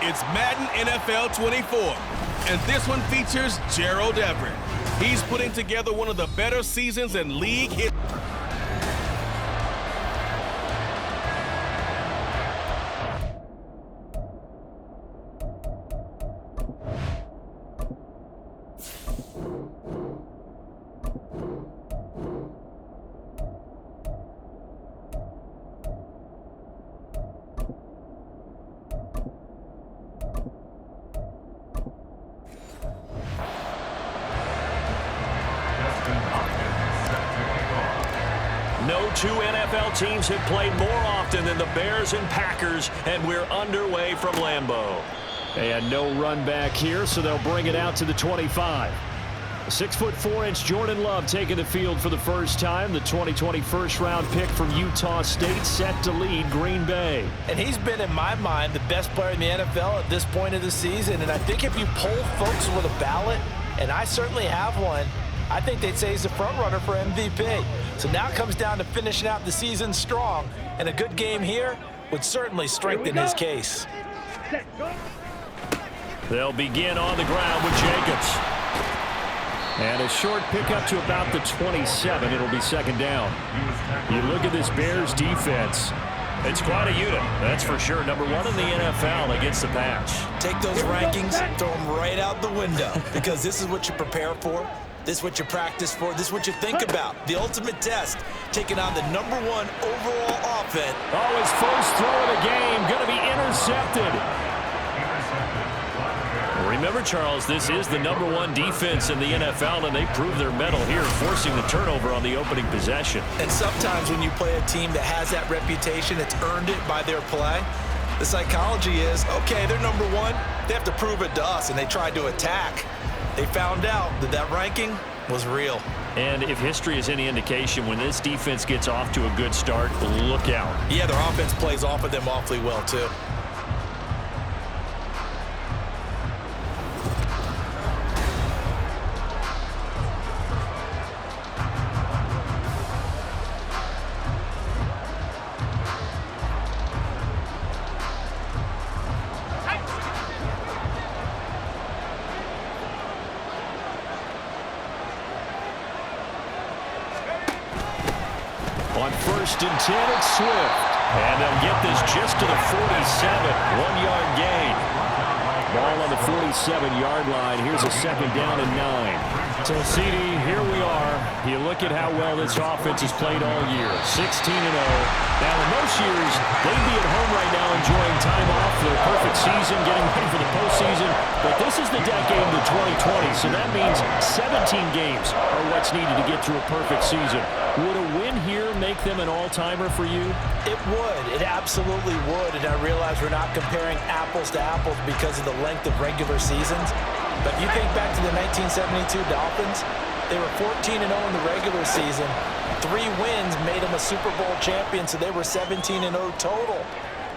It's Madden NFL 24, and this one features Gerald Everett. He's putting together one of the better seasons in league history. No two NFL teams have played more often than the Bears and Packers, and we're underway from Lambeau. And no run back here, so they'll bring it out to the 25. 6'4" Jordan Love taking the field for the first time. The 2020 first-round pick from Utah State set to lead Green Bay. And he's been, in my mind, the best player in the NFL at this point of the season. And I think if you poll folks with a ballot, and I certainly have one, I think they'd say he's the front runner for MVP. So now it comes down to finishing out the season strong, and a good game here would certainly strengthen his case. They'll begin on the ground with Jacobs. And a short pickup to about the 27. It'll be second down. You look at this Bears defense. It's quite a unit, that's for sure. Number one in the NFL against the pass. Take those rankings, throw them right out the window, because this is what you prepare for. This is what you practice for. This is what you think about. The ultimate test, taking on the #1 overall offense. Oh, his first throw of the game, going to be intercepted. Remember, Charles, this is the #1 defense in the NFL, and they prove their mettle here, forcing the turnover on the opening possession. And sometimes when you play a team that has that reputation, it's earned it by their play. The psychology is, okay, they're #1. They have to prove it to us, and they tried to attack. They found out that that ranking was real. And if history is any indication, when this defense gets off to a good start, look out. Yeah, their offense plays off of them awfully well, too. On 1st and 10, it's Swift. And they'll get this just to the 47. 1-yard gain. Ball on the 47-yard line. Here's a second down and 9. So, CD, here we are. You look at how well this offense has played all year. 16-0. Now, in most years, they'd be at home right now enjoying time off for their perfect season, getting ready for the postseason. But this is the decade of the 2020, so that means 17 games are what's needed to get to a perfect season. Would a win here make them an all-timer for you? It would. It absolutely would. And I realize we're not comparing apples to apples because of the length of regular seasons. But if you think back to the 1972 Dolphins, they were 14-0 in the regular season. 3 wins made them a Super Bowl champion, so they were 17-0 total.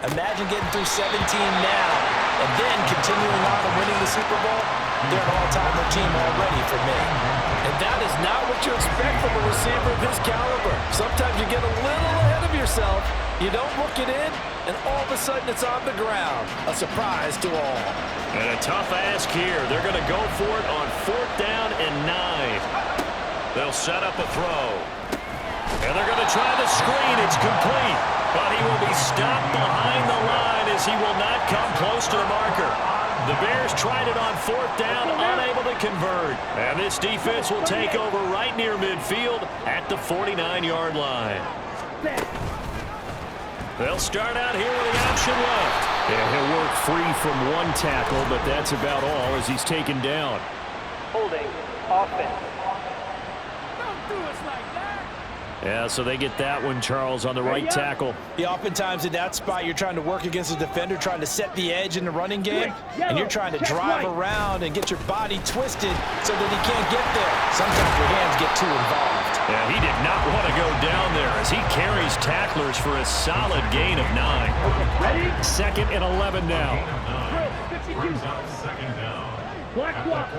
Imagine getting through 17 now and then continuing on and winning the Super Bowl. They're an all-timer team already for me. And that is not what you expect from a receiver of his caliber. Sometimes you get a little ahead of yourself, you don't look it in, and all of a sudden it's on the ground. A surprise to all. And a tough ask here. They're going to go for it on 4th down and 9. They'll set up a throw. And they're going to try the screen. It's complete. But he will be stopped behind the line as he will not come close to the marker. The Bears tried it on 4th down, unable to convert. And this defense will take over right near midfield at the 49-yard line. They'll start out here with the option left. And he'll work free from one tackle, but that's about all as he's taken down. Holding offense. Yeah, so they get that one, Charles, on the right tackle. Yeah, oftentimes in that spot, you're trying to work against a defender, trying to set the edge in the running game, and you're trying to drive around and get your body twisted so that he can't get there. Sometimes your hands get too involved. Yeah, he did not want to go down there as he carries tacklers for a solid gain of 9. Ready? 2nd and 11 now. Second down. Black block.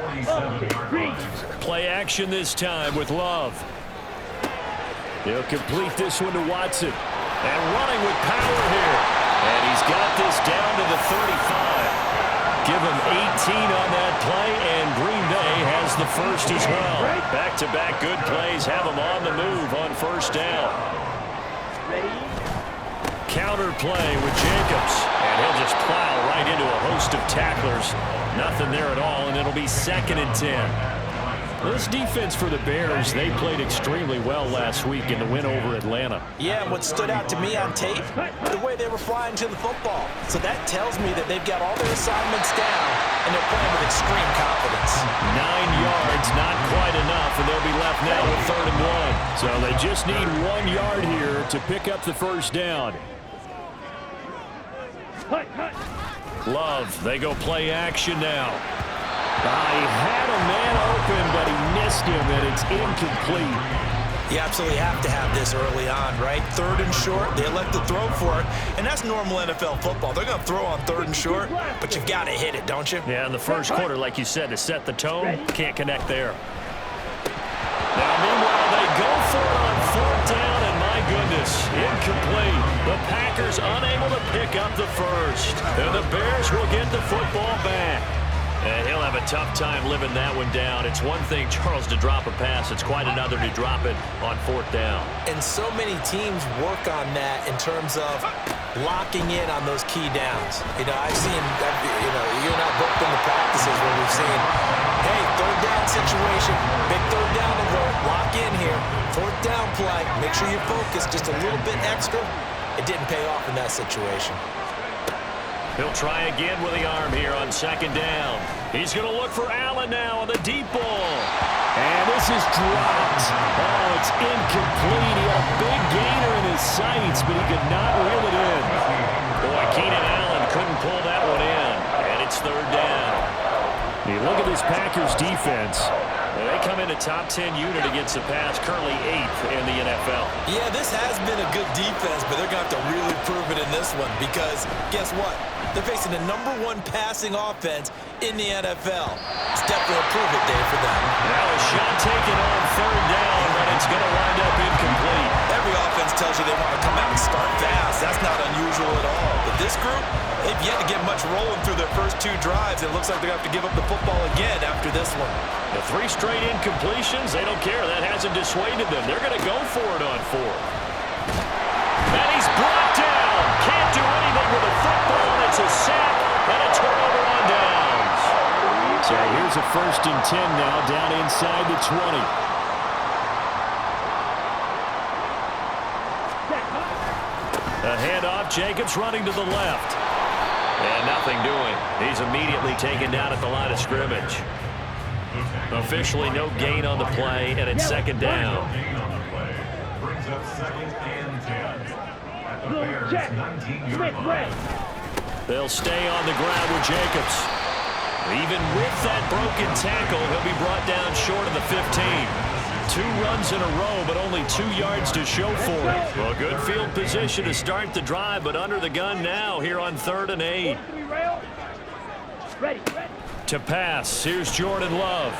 Play action this time with Love. He'll complete this one to Watson. And running with power here. And he's got this down to the 35. Give him 18 on that play, and Green Bay has the first as well. Back-to-back good plays have them on the move on first down. Counter play with Jacobs, and he'll just plow right into a host of tacklers. Nothing there at all, and it'll be 2nd and 10. This defense for the Bears, they played extremely well last week in the win over Atlanta. Yeah, and what stood out to me on tape, the way they were flying to the football. So that tells me that they've got all their assignments down, and they're playing with extreme confidence. 9 yards, not quite enough, and they'll be left now with 3rd and 1. So they just need 1 yard here to pick up the first down. Love, they go play action now. He had a man open, but he missed him, and it's incomplete. You absolutely have to have this early on, right? 3rd and short, they elect to throw for it, and that's normal NFL football. They're going to throw on 3rd and short, but you've got to hit it, don't you? Yeah, in the first quarter, like you said, to set the tone, can't connect there. Now, meanwhile, they go for it on 4th down, and my goodness, incomplete. The Packers unable to pick up the first, and the Bears will get the football back. And he'll have a tough time living that one down. It's one thing, Charles, to drop a pass. It's quite another to drop it on 4th down. And so many teams work on that in terms of locking in on those key downs. You know, I've seen, you and I both been to practices where we've seen, hey, 3rd down situation, big 3rd down alert, lock in here. 4th down play, make sure you focus just a little bit extra. It didn't pay off in that situation. He'll try again with the arm here on 2nd down. He's going to look for Allen now on the deep ball. And this is dropped. Oh, it's incomplete. He had a big gainer in his sights, but he could not reel it in. Boy, Keenan Allen couldn't pull that one in, and it's 3rd down. You look at this Packers defense. They come in a top 10 unit against the pass, currently 8th in the NFL. Yeah, this has been a good defense, but they're going to have to really prove it in this one because guess what? They're facing the #1 passing offense in the NFL. It's definitely a prove-it day for them. Now a shot taken on 3rd down, but it's going to wind up incomplete. Every offense tells you they want to come out and start fast. That's not unusual at all. But this group, they've yet to get much rolling through their first 2 drives. It looks like they're going to have to give up the football again after this one. The 3 straight incompletions, they don't care. That hasn't dissuaded them. They're going to go for it on 4th. And he's brought down. Can't do anything with the football. It's a sack and a turnover on downs. So here's a 1st and 10 now, down inside the 20. A handoff, Jacobs running to the left. And nothing doing. He's immediately taken down at the line of scrimmage. Officially no gain on the play, and it's 2nd down. Brings up 2nd and 10 at the Bears' 19-yard line. They'll stay on the ground with Jacobs. Even with that broken tackle, he'll be brought down short of the 15. 2 runs in a row, but only 2 yards to show for it. Well, good field position to start the drive, but under the gun now here on 3rd and 8. To pass, here's Jordan Love.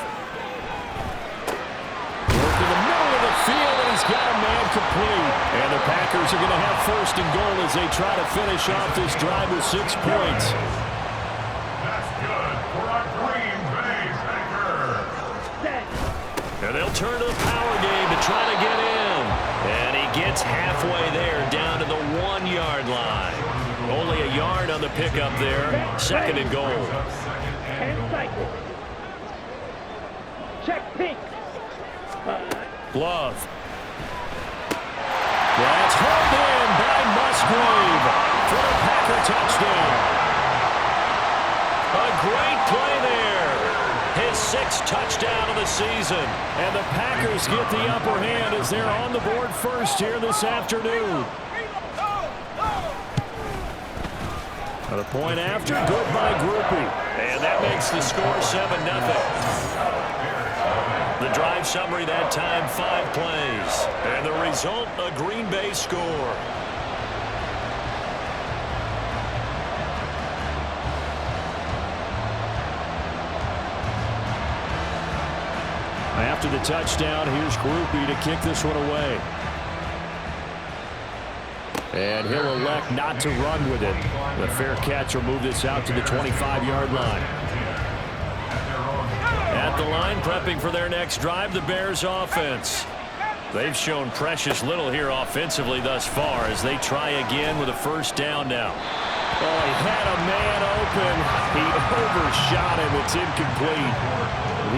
Work in the middle of the field, and he's got a man complete. And the Packers are going to have 1st and goal as they try to finish off this drive with 6 points. That's good for our Green Bay Packers. And they'll turn to the power game to try to get in. And he gets halfway there, down to the 1-yard line. Only a yard on the pickup there. 2nd and goal. Check pink. Love. That's hauled in by Musgrave for a Packer touchdown. A great play there. His 6th touchdown of the season. And the Packers get the upper hand as they're on the board first here this afternoon. A point after, good by Groupie. And that makes the score 7-0. The drive summary that time, 5 plays. And the result, a Green Bay score. After the touchdown, here's Groupie to kick this one away. And he'll elect not to run with it. The fair catch will move this out to the 25-yard line. At the line, prepping for their next drive, the Bears offense. They've shown precious little here offensively thus far as they try again with a first down now. Oh, he had a man open. He overshot him. It's incomplete.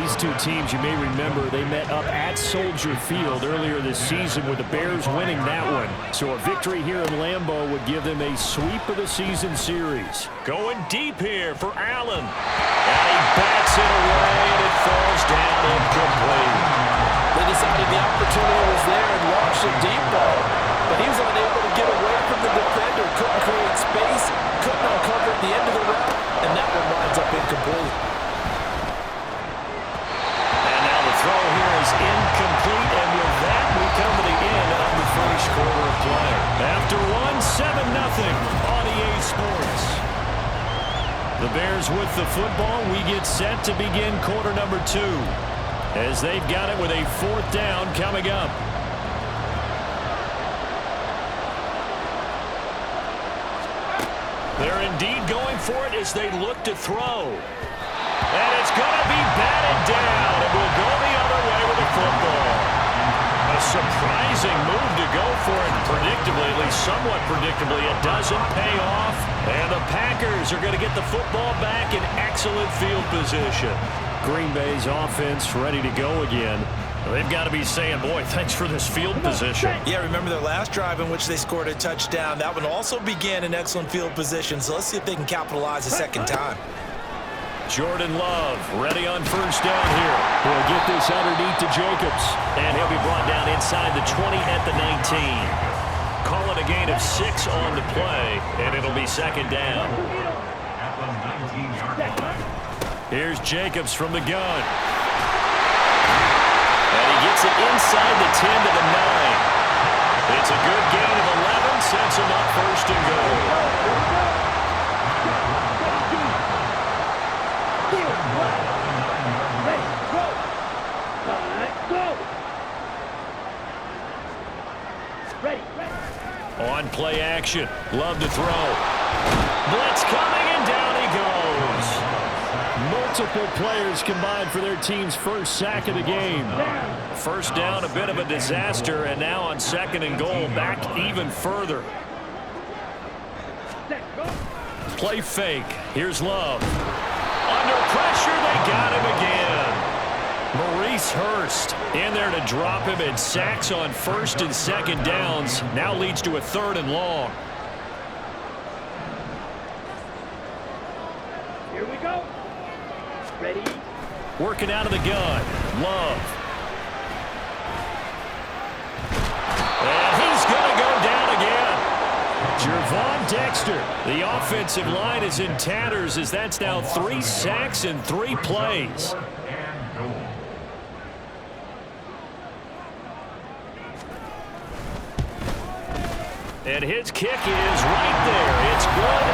These two teams, you may remember, they met up at Soldier Field earlier this season with the Bears winning that one. So a victory here in Lambeau would give them a sweep of the season series. Going deep here for Allen. And he bats it away, and it falls down incomplete. They decided the opportunity was there and launched a deep ball, but he was unable to get away from the defender, couldn't create space, couldn't uncover at the end of the route, and that one winds up incomplete. And now the throw here is incomplete, and with that, we come to the end of the first quarter of play. After one, 7-0 on EA Sports. The Bears with the football. We get set to begin quarter number 2. As they've got it with a fourth down coming up. They're indeed going for it as they look to throw. And it's going to be batted down. It will go the other way with the football. A surprising move to go for it. Predictably, at least somewhat predictably, it doesn't pay off. And the Packers are going to get the football back in excellent field position. Green Bay's offense ready to go again. They've got to be saying, boy, thanks for this field position. Yeah, remember their last drive in which they scored a touchdown. That one also began in excellent field position, so let's see if they can capitalize a second time. Jordan Love ready on first down here. He'll get this underneath to Jacobs. And he'll be brought down inside the 20 at the 19. Call it a gain of 6 on the play, and it'll be second down. At the 19-yard line. Here's Jacobs from the gun. And he gets it inside the 10 to the 9. It's a good gain of 11, sets him up first and goal. On play action, Love to throw. Blitz coming, and down he goes. Multiple players combined for their team's first sack of the game. First down, a bit of a disaster, and now on second and goal, back even further. Play fake. Here's Love. Under pressure, they got him again. Maurice Hurst in there to drop him, and sacks on first and second downs. Now leads to a third and long. Here we go. Ready? Working out of the gun. Love. And he's going to go down again. Jervon Dexter. The offensive line is in tatters as that's now 3 sacks in 3 plays. And his kick is right there. It's good.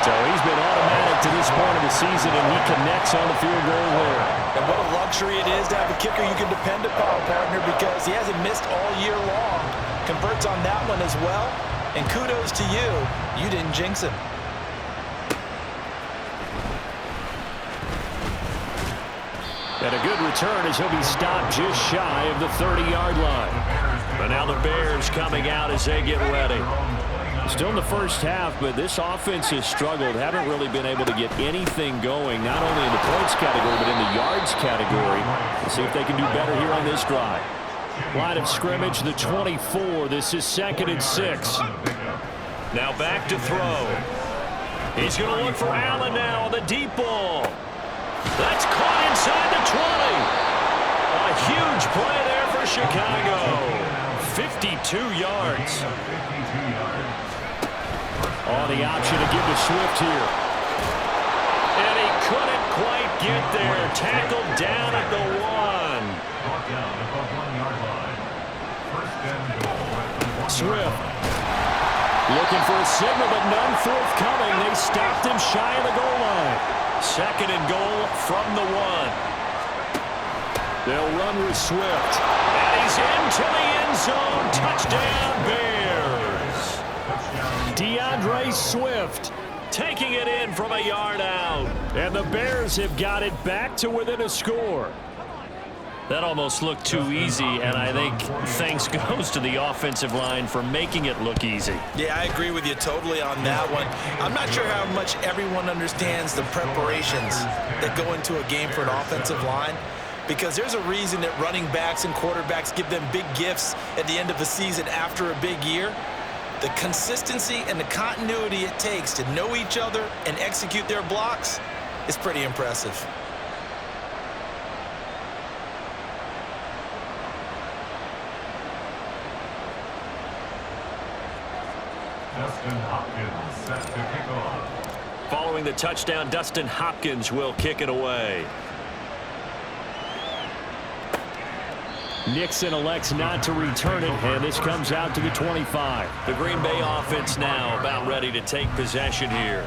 So he's been automatic to this point of the season, and he connects on the field goal there. And what a luxury it is to have a kicker you can depend upon, partner, because he hasn't missed all year long. Converts on that one as well. And kudos to you. You didn't jinx him. And a good return as he'll be stopped just shy of the 30-yard line. But now the Bears coming out as they get ready. Still in the first half, but this offense has struggled. Haven't really been able to get anything going, not only in the points category, but in the yards category. Let's see if they can do better here on this drive. Line of scrimmage, the 24. This is 2nd and 6. Now back to throw. He's going to look for Allen now on the deep ball. That's caught inside the 20. A huge play there for Chicago. 52 yards. On the option to give to Swift here. And he couldn't quite get there. Tackled down at the 1. Swift looking for a signal, but none forthcoming. They stopped him shy of the goal line. 2nd and goal from the 1. They'll run with Swift. And he's into the end zone. Touchdown, Bears. Swift taking it in from a yard out. And the Bears have got it back to within a score. That almost looked too easy, and I think thanks goes to the offensive line for making it look easy. Yeah, I agree with you totally on that one. I'm not sure how much everyone understands the preparations that go into a game for an offensive line, because there's a reason that running backs and quarterbacks give them big gifts at the end of the season after a big year. The consistency and the continuity it takes to know each other and execute their blocks is pretty impressive. Dustin Hopkins set to kick off. Following the touchdown, Dustin Hopkins will kick it away. Nixon elects not to return it, and this comes out to the 25. The Green Bay offense now about ready to take possession here.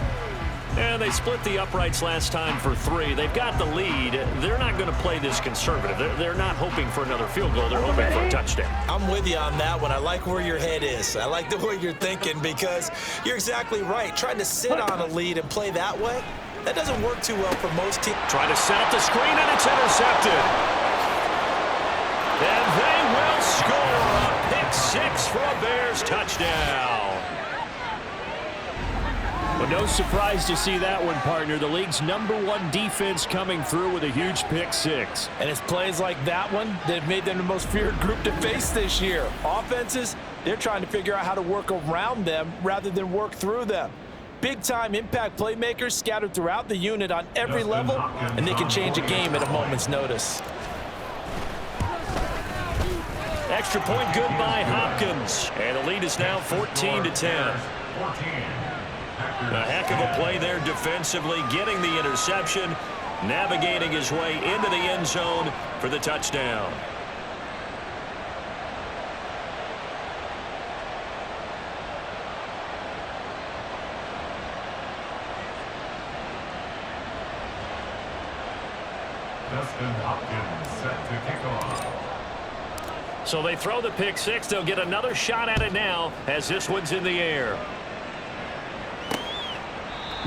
And they split the uprights last time for 3. They've got the lead. They're not going to play this conservative. They're not hoping for another field goal. They're hoping for a touchdown. I'm with you on that one. I like where your head is. I like the way you're thinking, because you're exactly right. Trying to sit on a lead and play that way, that doesn't work too well for most teams. Trying to set up the screen, and it's intercepted. And they will score a pick 6 for a Bears touchdown. But no surprise to see that one, partner. The league's #1 defense coming through with a huge pick 6. And it's plays like that one that have made them the most feared group to face this year. Offenses, they're trying to figure out how to work around them rather than work through them. Big-time impact playmakers scattered throughout the unit on every level, and they can change a game at a moment's notice. Extra point good by Hopkins. And the lead is now 14-10. A heck of a play there defensively, getting the interception, navigating his way into the end zone for the touchdown. Dustin Hopkins set to kick off. So they throw the pick 6. They'll get another shot at it now as this one's in the air.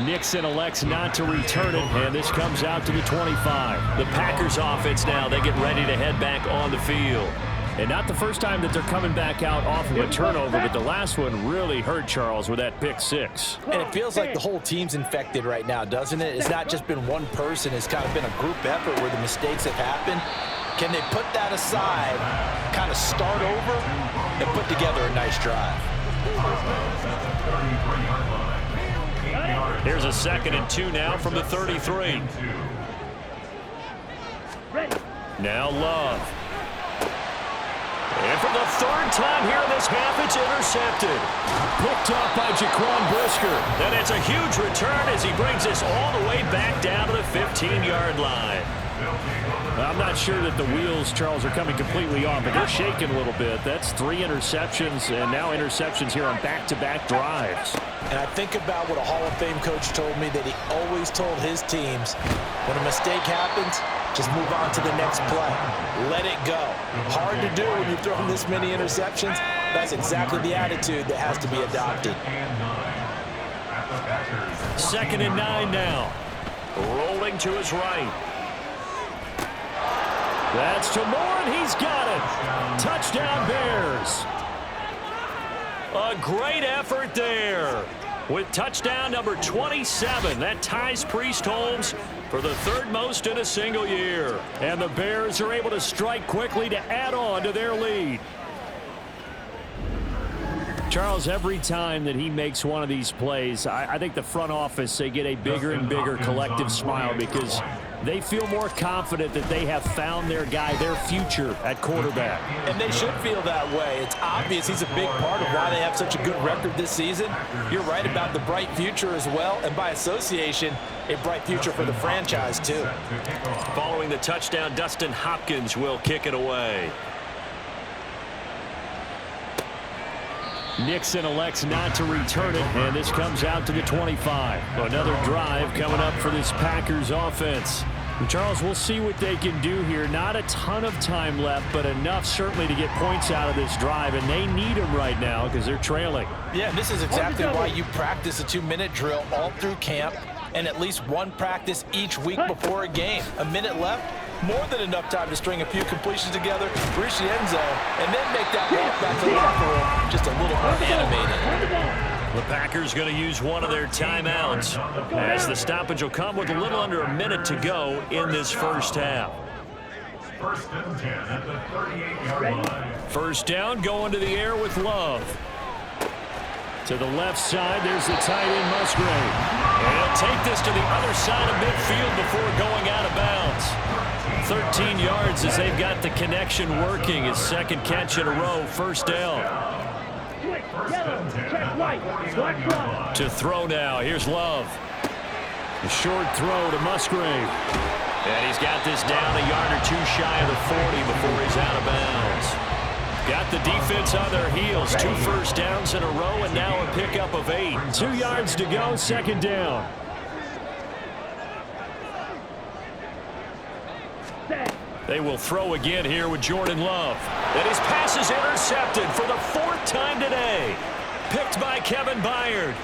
Nixon elects not to return it, and this comes out to the 25. The Packers offense now, they get ready to head back on the field. And not the first time that they're coming back out off of a turnover, but the last one really hurt Charles with that pick 6. And it feels like the whole team's infected right now, doesn't it? It's not just been one person. It's kind of been a group effort where the mistakes have happened. Can they put that aside, kind of start over, and put together a nice drive? Here's a 2nd and 2 now from the 33. Now Love. And for the 3rd time here in this half, it's intercepted. Picked up by Jaquan Brisker. And it's a huge return as he brings us all the way back down to the 15-yard line. I'm not sure that the wheels, Charles, are coming completely off, but they're shaking a little bit. That's 3 interceptions, and now interceptions here on back-to-back drives. And I think about what a Hall of Fame coach told me, that he always told his teams, when a mistake happens, just move on to the next play. Let it go. Hard to do when you've thrown this many interceptions. That's exactly the attitude that has to be adopted. 2nd and 9 now. Rolling to his right. That's to Moore, and he's got it. Touchdown, Bears. A great effort there. With touchdown number 27, that ties Priest Holmes for the 3rd most in a single year. And the Bears are able to strike quickly to add on to their lead. Charles, every time that he makes one of these plays, I think the front office, they get a bigger and bigger collective smile, because they feel more confident that they have found their guy, their future at quarterback. And they should feel that way. It's obvious he's a big part of why they have such a good record this season. You're right about the bright future as well, and by association, a bright future for the franchise too. Following the touchdown, Dustin Hopkins will kick it away. Nixon elects not to return it, and this comes out to the 25. Another drive coming up for this Packers offense. Charles, we'll see what they can do here. Not a ton of time left, but enough certainly to get points out of this drive, and they need them right now because they're trailing. Yeah, this is exactly why you practice a 2-minute drill all through camp and at least one practice each week before a game. A minute left, more than enough time to string a few completions together, reach the end zone, and then make that walk back to the locker room just a little more animated. The Packers going to use one of their timeouts as the stoppage will come with a little under a minute to go in this first half. First and 10 at the 38-yard line. First down, going to the air with Love. To the left side, there's the tight end Musgrave. And he'll take this to the other side of midfield before going out of bounds. 13 yards as they've got the connection working. His second catch in a row, first down. To throw now, here's Love. A short throw to Musgrave. And he's got this down a yard or two shy of the 40 before he's out of bounds. Got the defense on their heels. 2 first downs in a row and now a pickup of 8. 2 yards to go, second down. They will throw again here with Jordan Love. And his pass is intercepted for the 4th time today. Picked by Kevin Byard.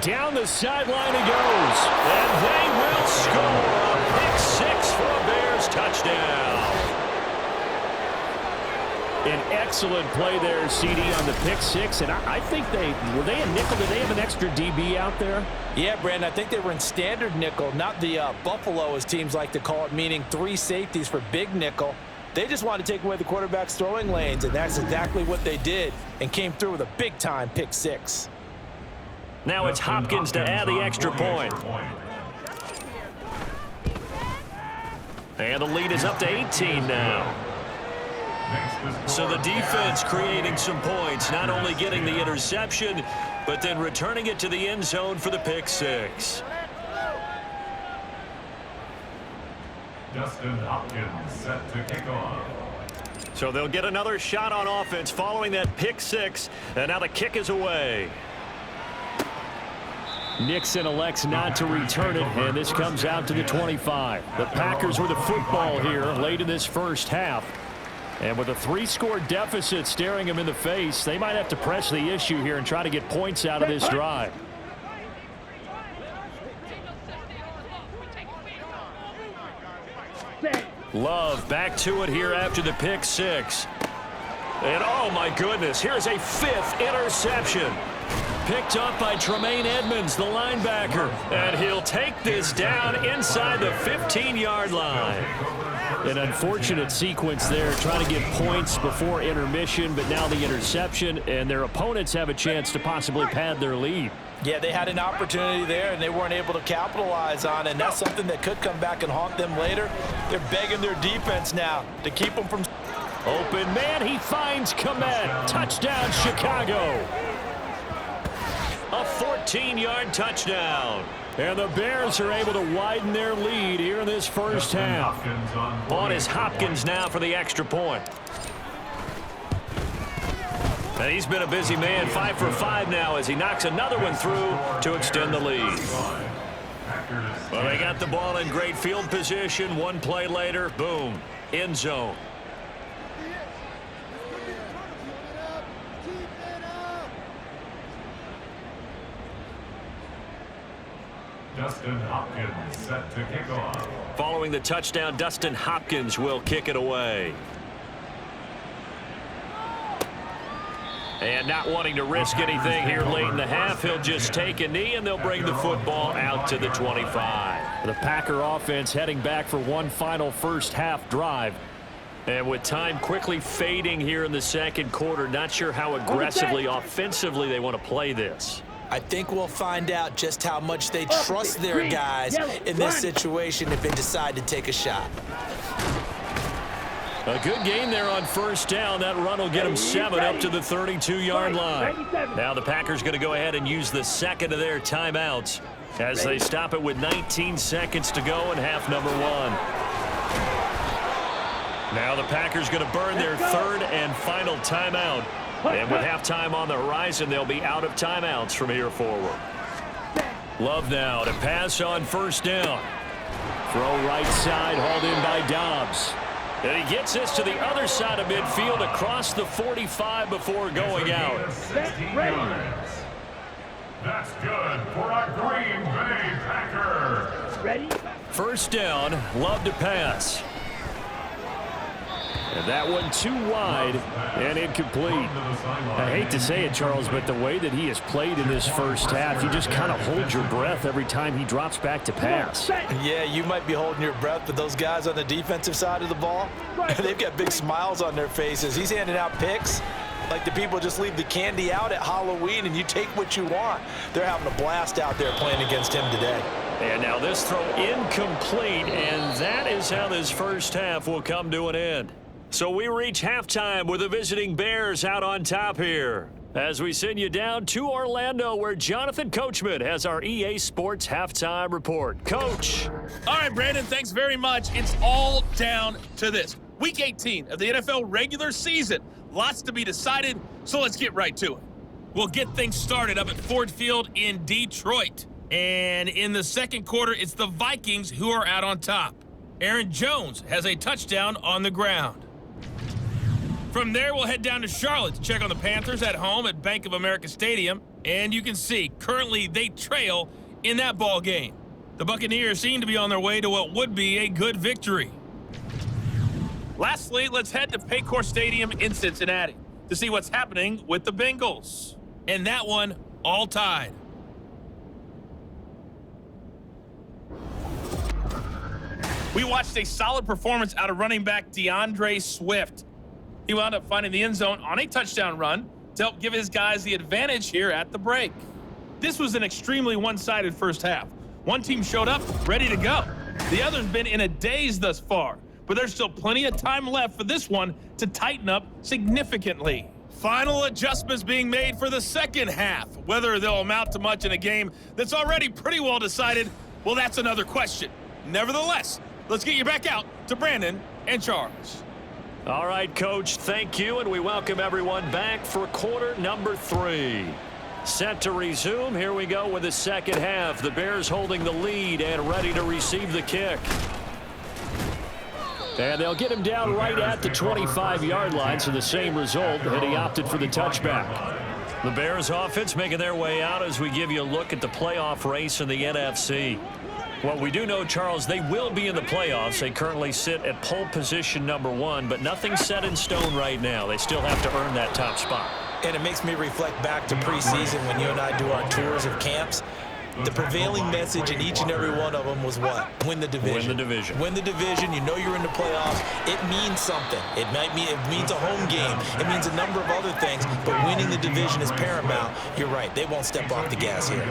Down the sideline he goes. And they will score a pick 6 for a Bears touchdown. An excellent play there, CD, on the pick 6. And I think were they a nickel? Did they have an extra DB out there? Yeah, Brandon, I think they were in standard nickel, not the Buffalo, as teams like to call it, meaning 3 safeties for big nickel. They just wanted to take away the quarterback's throwing lanes, and that's exactly what they did and came through with a big-time pick 6. Now it's Hopkins to add the extra point. And the lead is up to 18 now. So the defense creating some points, not only getting the interception, but then returning it to the end zone for the pick 6. Dustin Hopkins set to kick off. So they'll get another shot on offense following that pick 6, and now the kick is away. Nixon elects not to return it, and this comes out to the 25. The Packers with the football here late in this first half. And with a 3-score deficit staring them in the face, they might have to press the issue here and try to get points out of this drive. Love back to it here after the pick 6. And oh my goodness, here's a 5th interception. Picked up by Tremaine Edmonds, the linebacker. And he'll take this down inside the 15-yard line. An unfortunate sequence there, trying to get points before intermission, but now the interception, and their opponents have a chance to possibly pad their lead. Yeah, they had an opportunity there, and they weren't able to capitalize on it, and that's something that could come back and haunt them later. They're begging their defense now to keep them from... Open man, he finds Komet. Touchdown, Chicago. A 14-yard touchdown. And the Bears are able to widen their lead here in this first half. On is Hopkins now for the extra point. And he's been a busy man, 5 for 5 now as he knocks another one through to extend the lead. Well, they got the ball in great field position. One play later, boom, end zone. Dustin Hopkins set to kick off. Following the touchdown, Dustin Hopkins will kick it away. And not wanting to risk anything here late in the half, he'll just take a knee and they'll bring the football out to the 25. The Packer offense heading back for one final first half drive. And with time quickly fading here in the second quarter, not sure how aggressively, offensively they want to play this. I think we'll find out just how much they trust their guys in this situation if they decide to take a shot. A good game there on first down. That run will get them 7 up to the 32-yard line. Now the Packers going to go ahead and use the second of their timeouts as they stop it with 19 seconds to go in half number 1. Now the Packers going to burn their third and final timeout. And with halftime on the horizon, they'll be out of timeouts from here forward. Love now to pass on first down. Throw right side, hauled in by Dobbs. And he gets this to the other side of midfield across the 45 before going out. That's good for a Green Bay Packer. Ready? First down, love to pass. And that one too wide and incomplete. I hate to say it, Charles, but the way that he has played in this first half, you just kind of hold your breath every time he drops back to pass. Yeah, you might be holding your breath, but those guys on the defensive side of the ball, they've got big smiles on their faces. He's handing out picks like the people just leave the candy out at Halloween and you take what you want. They're having a blast out there playing against him today. And now this throw incomplete, and that is how this first half will come to an end. So we reach halftime with the visiting Bears out on top here, as we send you down to Orlando, where Jonathan Coachman has our EA Sports halftime report. Coach. All right, Brandon, thanks very much. It's all down to this. Week 18 of the NFL regular season. Lots to be decided, so let's get right to it. We'll get things started up at Ford Field in Detroit. And in the second quarter, it's the Vikings who are out on top. Aaron Jones has a touchdown on the ground. From there, we'll head down to Charlotte to check on the Panthers at home at Bank of America Stadium. And you can see, currently they trail in that ball game. The Buccaneers seem to be on their way to what would be a good victory. Lastly, let's head to Paycor Stadium in Cincinnati to see what's happening with the Bengals. And that one, all tied. We watched a solid performance out of running back DeAndre Swift. He wound up finding the end zone on a touchdown run to help give his guys the advantage here at the break. This was an extremely one-sided first half. One team showed up ready to go. The other's been in a daze thus far, but there's still plenty of time left for this one to tighten up significantly. Final adjustments being made for the second half. Whether they'll amount to much in a game that's already pretty well decided, well, that's another question. Nevertheless, let's get you back out to Brandon and Charles. All right, Coach, thank you, and we welcome everyone back for quarter number 3. Set to resume. Here we go with the second half. The Bears holding the lead and ready to receive the kick. And they'll get him down right at the 25-yard line, so the same result, and he opted for the touchback. The Bears offense making their way out as we give you a look at the playoff race in the NFC. Well, we do know, Charles, they will be in the playoffs. They currently sit at pole position number 1, but nothing's set in stone right now. They still have to earn that top spot. And it makes me reflect back to preseason when you and I do our tours of camps. The prevailing message in each and every one of them was what? Win the division. Win the division. Win the division. You know you're in the playoffs. It means something. It means a home game. It means a number of other things, but winning the division is paramount. You're right. They won't step off the gas here.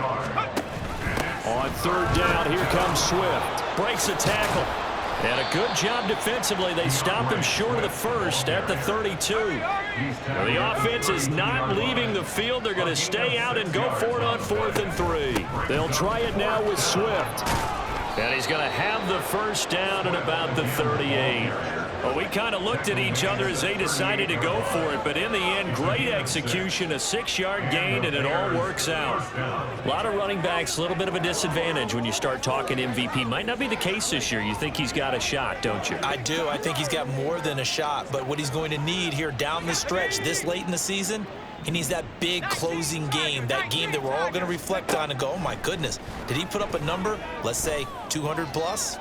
On third down, here comes Swift. Breaks a tackle. And a good job defensively. They stopped him short of the first at the 32. Well, the offense is not leaving the field. They're going to stay out and go for it on 4th and 3. They'll try it now with Swift. And he's going to have the first down at about the 38. Well, we kind of looked at each other as they decided to go for it, but in the end, great execution, a 6-yard gain, and it all works out. A lot of running backs, a little bit of a disadvantage when you start talking MVP. Might not be the case this year. You think he's got a shot, don't you? I do. I think he's got more than a shot, but what he's going to need here down the stretch this late in the season, he needs that big closing game, that game that we're all going to reflect on and go, oh, my goodness, did he put up a number, let's say 200 plus?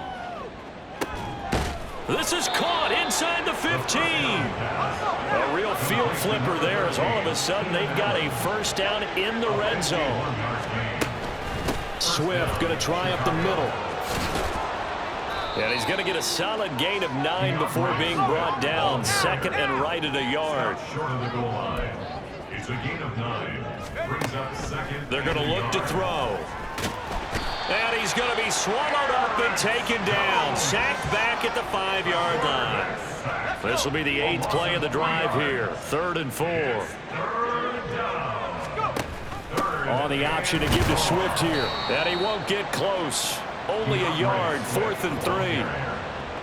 This is caught inside the 15. A real field flipper there as all of a sudden they've got a first down in the red zone. Swift going to try up the middle. And he's going to get a solid gain of 9 before being brought down. Second and right at a yard. Short of the goal line. It's a gain of 9. Brings up second. They're going to look to throw. And he's going to be swallowed up and taken down. Sacked back at the 5-yard line. This will be the 8th play of the drive here. 3rd and 4. On the option to give to Swift here. And he won't get close. Only a yard. 4th and 3.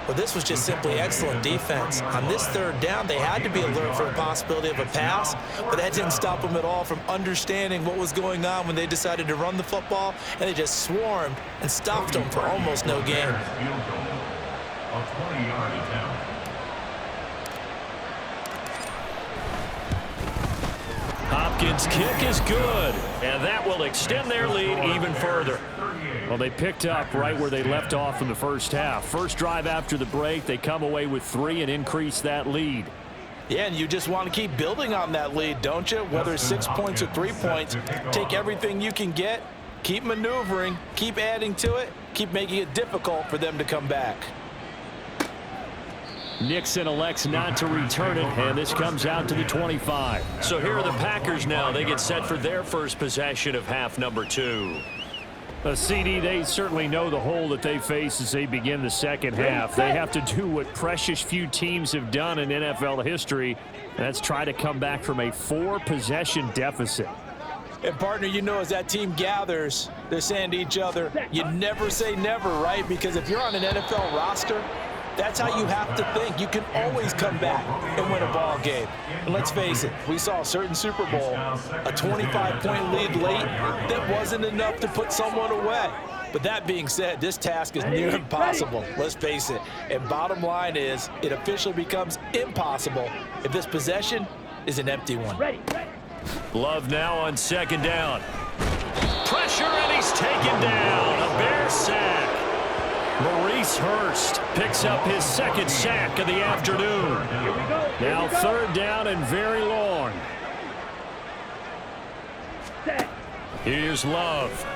Well, this was just simply excellent defense. On this third down, they had to be alert for the possibility of a pass, but that didn't stop them at all from understanding what was going on when they decided to run the football, and they just swarmed and stopped them for almost no gain. A 20-yard attempt. Hopkins' kick is good, and that will extend their lead even further. Well, they picked up right where they left off in the first half. First drive after the break, they come away with 3 and increase that lead. Yeah, and you just want to keep building on that lead, don't you? Whether it's 6 points or 3 points, take everything you can get, keep maneuvering, keep adding to it, keep making it difficult for them to come back. Nixon elects not to return it, and this comes out to the 25. So here are the Packers now. They get set for their first possession of half number 2. CD, they certainly know the hole that they face as they begin the second half. They have to do what precious few teams have done in NFL history, and that's try to come back from a 4-possession deficit. And, partner, you know, as that team gathers, they're saying to each other, you never say never, right? Because if you're on an NFL roster, that's how you have to think. You can always come back and win a ball game. And let's face it, we saw a certain Super Bowl, a 25-point lead late that wasn't enough to put someone away. But that being said, this task is near impossible. Let's face it. And bottom line is, it officially becomes impossible if this possession is an empty one. Love now on second down. Pressure, and he's taken down. A Bear sack. Maurice Hurst picks up his second sack of the afternoon. Now third down and very long. Here's Love.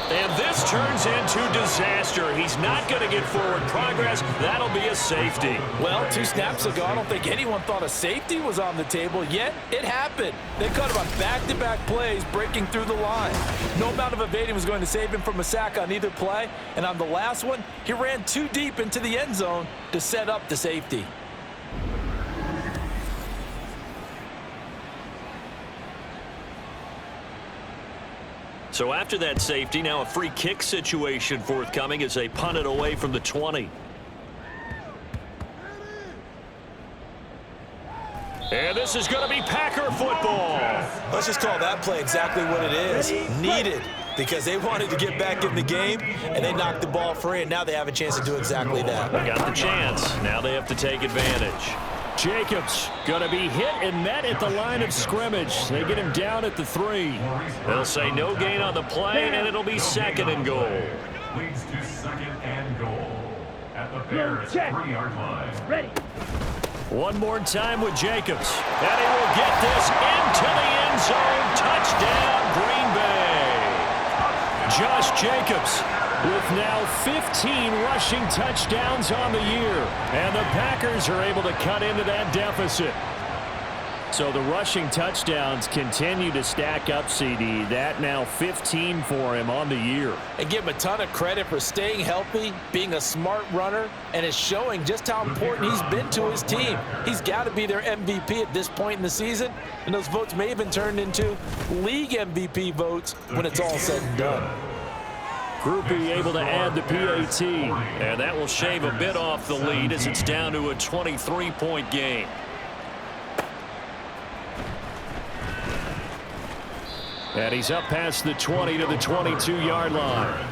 And this turns into disaster. He's not going to get forward progress. That'll be a safety. Well, 2 snaps ago, I don't think anyone thought a safety was on the table, yet it happened. They cut him on back-to-back plays, breaking through the line. No amount of evading was going to save him from a sack on either play, and on the last one, he ran too deep into the end zone to set up the safety. So after that safety, now a free kick situation forthcoming as they punt it away from the 20. And this is going to be Packer football. Let's just call that play exactly what it is. Needed, because they wanted to get back in the game, and they knocked the ball free, and now they have a chance to do exactly that. They got the chance. Now they have to take advantage. Jacobs going to be hit and met at the line of scrimmage. They get him down at the 3. They'll say no gain on the play, and it'll be second and goal. Leads to second and goal at the Bears 3-yard line. Ready. One more time with Jacobs. And he will get this into the end zone. Touchdown, Green Bay. Josh Jacobs with now 15 rushing touchdowns on the year. And the Packers are able to cut into that deficit. So the rushing touchdowns continue to stack up, CD. That now 15 for him on the year. And give him a ton of credit for staying healthy, being a smart runner, and is showing just how important he's been to his team. He's got to be their MVP at this point in the season, and those votes may have been turned into league MVP votes when it's all said and done. Group B able to add the PAT, and that will shave a bit off the lead as it's down to a 23-point game. And he's up past the 20 to the 22-yard line.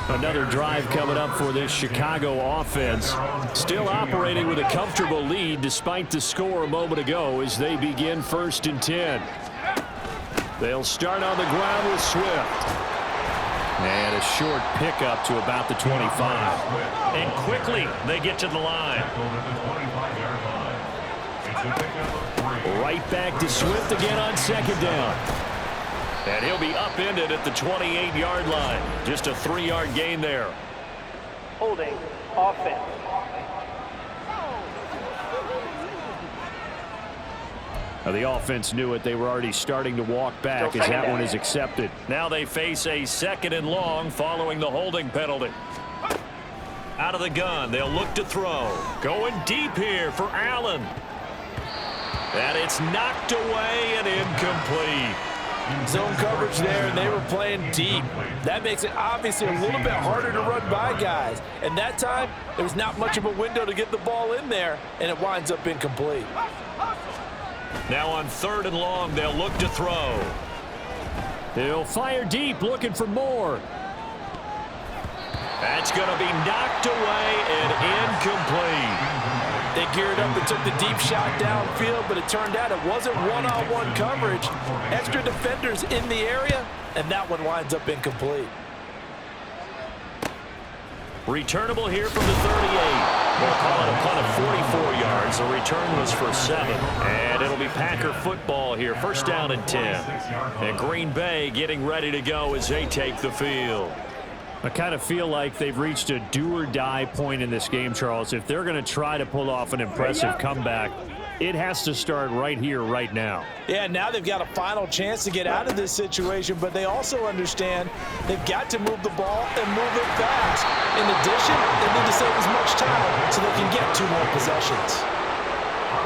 Another drive coming up for this Chicago offense. Still operating with a comfortable lead despite the score a moment ago as they begin 1st and 10. They'll start on the ground with Swift. And a short pickup to about the 25. And quickly they get to the line. Right back to Swift again on second down. And he'll be upended at the 28-yard line. Just a 3-yard gain there. Holding. Offense. Now the offense knew it. They were already starting to walk back as that one is accepted. Now they face a 2nd and long following the holding penalty. Out of the gun. They'll look to throw. Going deep here for Allen. And it's knocked away and incomplete. Zone coverage there, and they were playing deep. That makes it obviously a little bit harder to run by guys. And that time, there was not much of a window to get the ball in there, and it winds up incomplete. Now on 3rd and long, they'll look to throw. He'll fire deep, looking for more. That's going to be knocked away and incomplete. They geared up and took the deep shot downfield, but it turned out it wasn't one-on-one coverage. Extra defenders in the area, and that one winds up incomplete. Returnable here from the 38. We'll call it a punt of 44 yards. The return was for 7. And it'll be Packer football here. 1st down and 10. And Green Bay getting ready to go as they take the field. I kind of feel like they've reached a do-or-die point in this game, Charles. If they're going to try to pull off an impressive comeback, it has to start right here, right now. Yeah, now they've got a final chance to get out of this situation, but they also understand they've got to move the ball and move it fast. In addition, they need to save as much time so they can get 2 more possessions.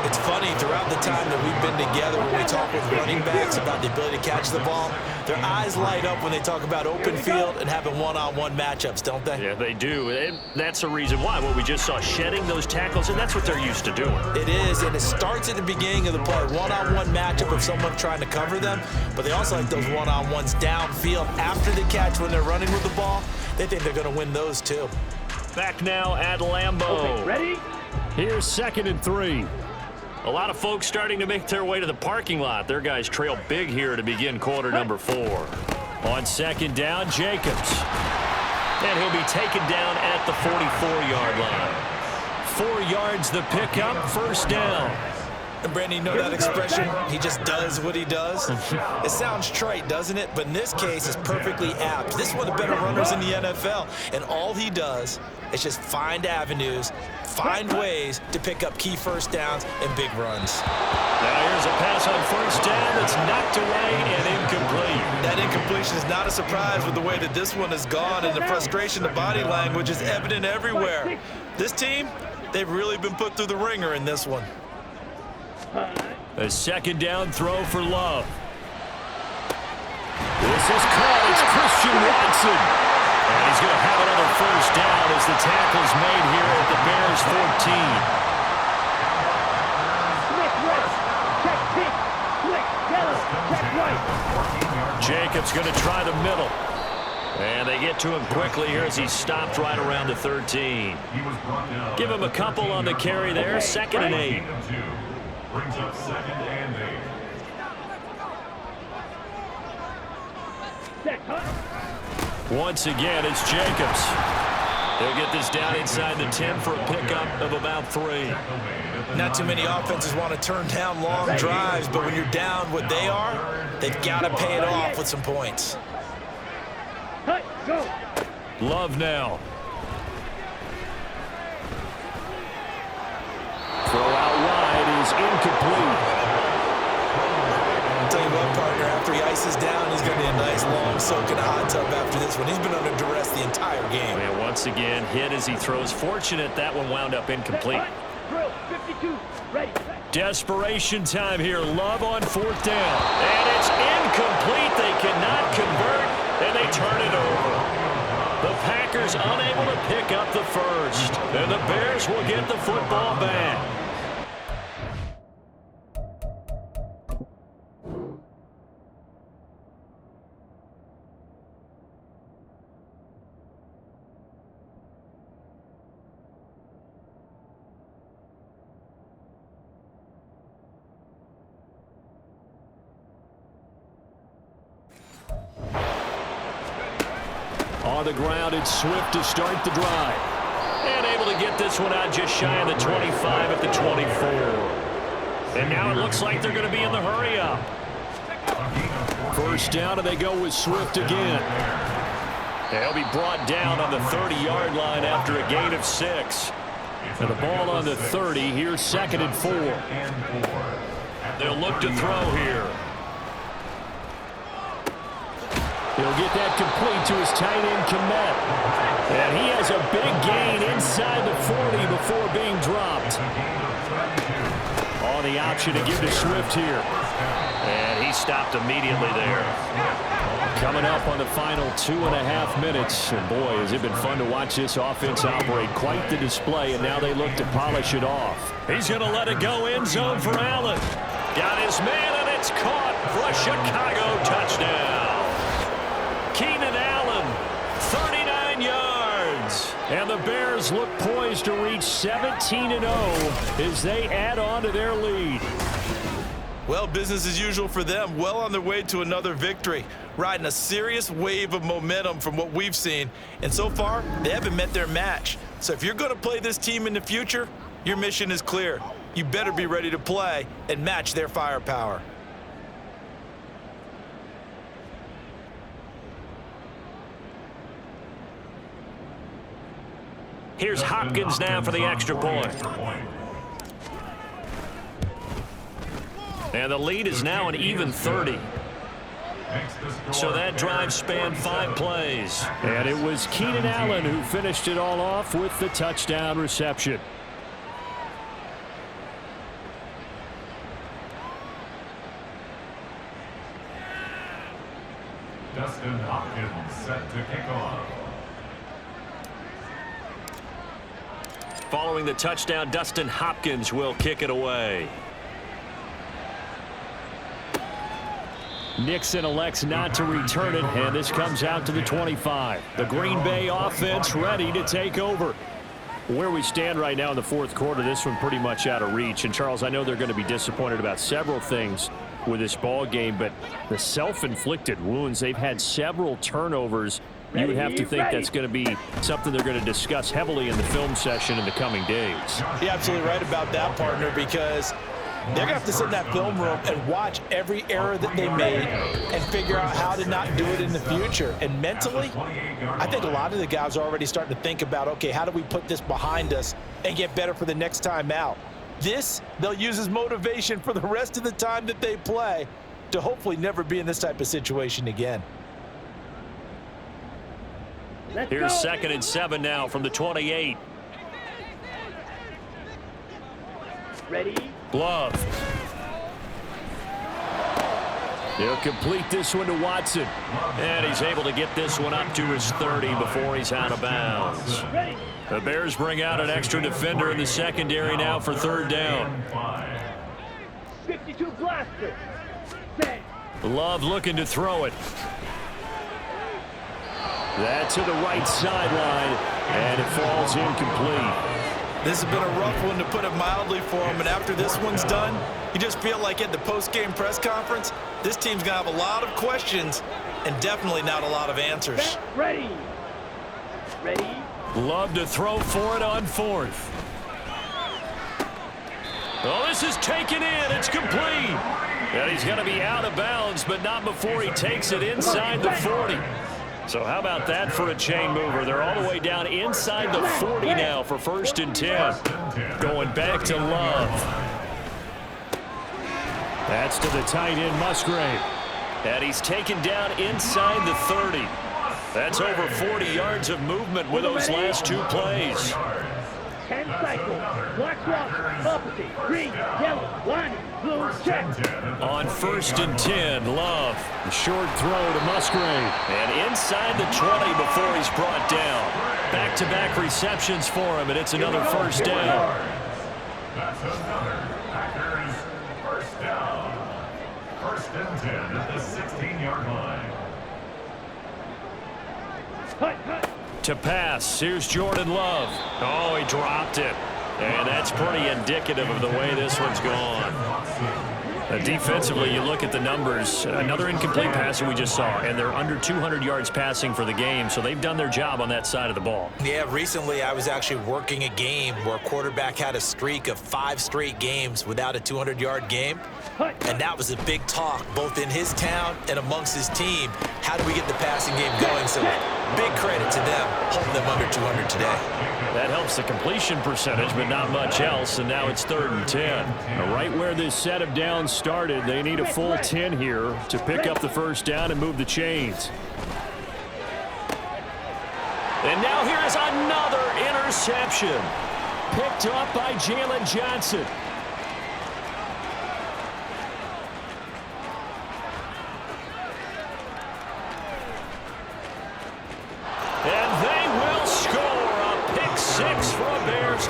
It's funny, throughout the time that we've been together, when we talk with running backs about the ability to catch the ball, their eyes light up when they talk about open field and having one-on-one matchups, don't they? Yeah, they do. And that's the reason why. What we just saw, shedding those tackles, and that's what they're used to doing. It is, and it starts at the beginning of the play. One-on-one matchup of someone trying to cover them, but they also like those one-on-ones downfield after the catch when they're running with the ball. They think they're going to win those too. Back now at Lambeau. Okay, ready? Here's 2nd and 3. A lot of folks starting to make their way to the parking lot. Their guys trail big here to begin quarter number 4. On 2nd down, Jacobs. And he'll be taken down at the 44-yard line. 4 yards the pickup, 1st down. And Brandon, you know that expression, he just does what he does? It sounds trite, doesn't it? But in this case, it's perfectly apt. This is one of the better runners in the NFL, and all he does is just find avenues, find ways to pick up key 1st downs and big runs. Now here's a pass on 1st down that's knocked away and incomplete. That incompletion is not a surprise with the way that this one has gone, and the frustration, the body language is evident everywhere. This team, they've really been put through the ringer in this one. A 2nd down throw for Love. This is caught. It's Christian Watson. And he's going to have another 1st down as the tackle's made here at the Bears 14. Check yellow, check right. Jacobs going to try the middle. And they get to him quickly here as he stopped right around the 13. Give him a couple on the carry there. 2nd and 8. Brings up 2nd and 8. Once again, it's Jacobs. He'll get this down inside the 10 for a pickup of about 3. Not too many offenses want to turn down long drives, but when you're down what they are, they've got to pay it off with some points. Go. Love now. Throw out wide is incomplete. I'll tell you what, partner, after he ices down, he's going to be a nice long soak in a hot tub after this one. He's been under duress the entire game. And once again, hit as he throws. Fortunate that one wound up incomplete. Drill 52, ready. Desperation time here. Love on 4th down. And it's incomplete. They cannot convert, and they turn it over. The Packers unable to pick up the 1st. And the Bears will get the football back. On the ground, it's Swift to start the drive. And able to get this one out just shy of the 25 at the 24. And now it looks like they're going to be in the hurry up. 1st down, and they go with Swift again. They'll be brought down on the 30-yard line after a gain of 6. And the ball on the 30. Here's 2nd and 4. They'll look to throw here. He'll get that complete to his tight end, Kmet. And he has a big gain inside the 40 before being dropped. On the option to give to Swift here. And he stopped immediately there. Coming up on the final 2.5 minutes. And boy, has it been fun to watch this offense operate. Quite the display, and now they look to polish it off. He's going to let it go end zone for Allen. Got his man, and it's caught for a Chicago touchdown. Keenan Allen, 39 yards. And the Bears look poised to reach 17-0 as they add on to their lead. Well, business as usual for them. Well on their way to another victory. Riding a serious wave of momentum from what we've seen. And so far, they haven't met their match. So if you're going to play this team in the future, your mission is clear. You better be ready to play and match their firepower. Here's Hopkins now for the extra point. And the lead is now an even 30. So that drive spanned 5 plays. And it was Keenan Allen who finished it all off with the touchdown reception. Dustin Hopkins set to kick off. Following the touchdown, Dustin Hopkins will kick it away. Nixon elects not to return it, and this comes out to the 25. The Green Bay offense ready to take over. Where we stand right now in the fourth quarter, this one pretty much out of reach. And, Charles, I know they're going to be disappointed about several things with this ball game, but the self-inflicted wounds, they've had several turnovers. You would have to think that's going to be something they're going to discuss heavily in the film session in the coming days. You're absolutely right about that, partner, because they're going to have to sit in that film room and watch every error that they made and figure out how to not do it in the future. And mentally, I think a lot of the guys are already starting to think about, okay, how do we put this behind us and get better for the next time out? This, they'll use as motivation for the rest of the time that they play to hopefully never be in this type of situation again. Here's 2nd and 7 now from the 28. Ready? Love. He'll complete this one to Watson. And he's able to get this one up to his 30 before he's out of bounds. Ready? The Bears bring out an extra defender in the secondary now for 3rd down. 52 blaster. Set. Love looking to throw it. That to the right sideline, and it falls incomplete. This has been a rough one, to put it mildly, for him. And after this one's done, you just feel like at the post-game press conference, this team's going to have a lot of questions and definitely not a lot of answers. Ready? Ready? Love to throw for it on 4th. Oh, this is taken in. It's complete. And he's going to be out of bounds, but not before he takes it inside the 40. So how about that for a chain mover? They're all the way down inside the 40 now for 1st and 10. Going back to Love. That's to the tight end, Musgrave. And he's taken down inside the 30. That's over 40 yards of movement with those last 2 plays. 10 cycles. Black swap. Opposite. Green. Yellow. Line. Blue. Check. On 1st and 10, Love. The short throw to Musgrave. And inside the 20 before he's brought down. Back-to-back receptions for him, and it's another 1st down. That's another Packers 1st down. 1st and 10 at the 16-yard line. Hut, hut. To pass, here's Jordan Love. Oh, he dropped it. And that's pretty indicative of the way this one's gone. Defensively, you look at the numbers. Another incomplete passer we just saw, and they're under 200 yards passing for the game, so they've done their job on that side of the ball. Yeah, recently I was actually working a game where a quarterback had a streak of 5 straight games without a 200-yard game. And that was a big talk, both in his town and amongst his team. How do we get the passing game going? So big credit to them, holding them under 200 today. That helps the completion percentage, but not much else, and now it's 3rd and 10. Right where this set of downs started, they need a full 10 here to pick up the 1st down and move the chains. And now here is another interception. Picked up by Jalen Johnson.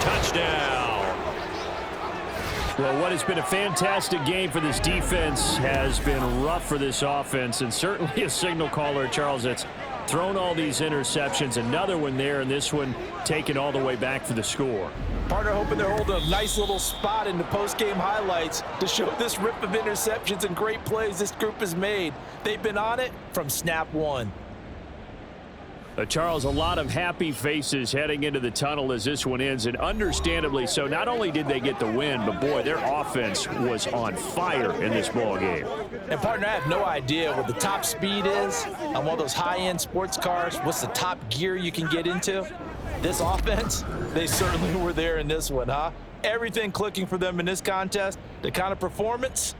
Touchdown. Well, what has been a fantastic game for this defense has been rough for this offense, and certainly a signal caller, Charles, that's thrown all these interceptions. Another one there, and this one taken all the way back for the score. Partner hoping they're holding a nice little spot in the post-game highlights to show this rip of interceptions and great plays this group has made. They've been on it from snap one. Charles, a lot of happy faces heading into the tunnel as this one ends, and understandably so. Not only did they get the win, but boy, their offense was on fire in this ball game. And partner, I have no idea what the top speed is on one of those high-end sports cars. What's the top gear you can get into? This offense, they certainly were there in this one, huh? Everything clicking for them in this contest. The kind of performance